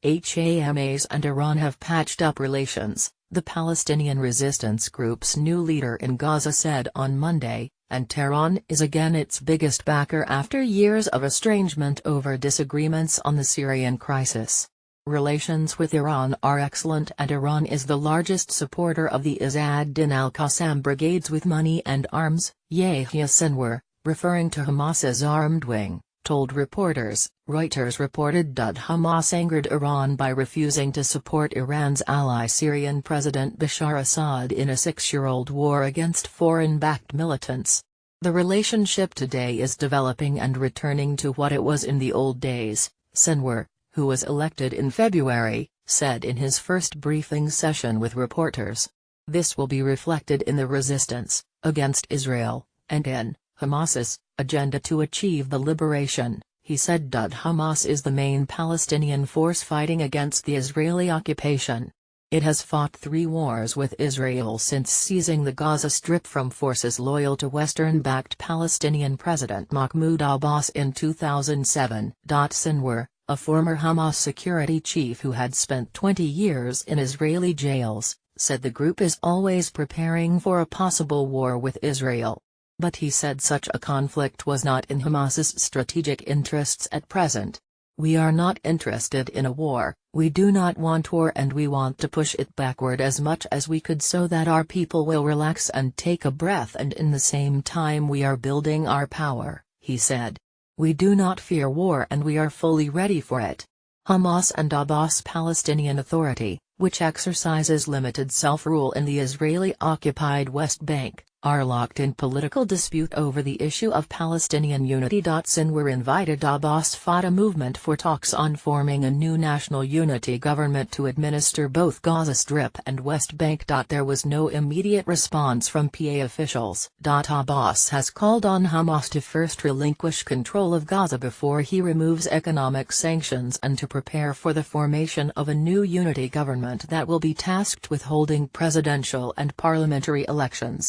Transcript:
Hamas and Iran have patched up relations, the Palestinian resistance group's new leader in Gaza said on Monday, and Tehran is again its biggest backer after years of estrangement over disagreements on the Syrian crisis. Relations with Iran are excellent and Iran is the largest supporter of the Izz ad-Din al-Qassam brigades with money and arms, Yahya Sinwar, referring to Hamas's armed wing, told reporters. Reuters reported that Hamas angered Iran by refusing to support Iran's ally Syrian President Bashar Assad in a 6-year-old war against foreign-backed militants. The relationship today is developing and returning to what it was in the old days, Sinwar, who was elected in February, said in his first briefing session with reporters. This will be reflected in the resistance against Israel, and in Hamas's agenda to achieve the liberation. He said that Hamas is the main Palestinian force fighting against the Israeli occupation. It has fought 3 wars with Israel since seizing the Gaza Strip from forces loyal to Western-backed Palestinian President Mahmoud Abbas in 2007. Sinwar, a former Hamas security chief who had spent 20 years in Israeli jails, said the group is always preparing for a possible war with Israel. But he said such a conflict was not in Hamas's strategic interests at present. We are not interested in a war, we do not want war and we want to push it backward as much as we could so that our people will relax and take a breath and in the same time we are building our power, he said. We do not fear war and we are fully ready for it. Hamas and Abbas Palestinian Authority, which exercises limited self-rule in the Israeli-occupied West Bank, are locked in political dispute over the issue of Palestinian unity. Sinwar invited Abbas fought a movement for talks on forming a new national unity government to administer both Gaza Strip and West Bank. There was no immediate response from PA officials. Abbas has called on Hamas to first relinquish control of Gaza before he removes economic sanctions and to prepare for the formation of a new unity government that will be tasked with holding presidential and parliamentary elections.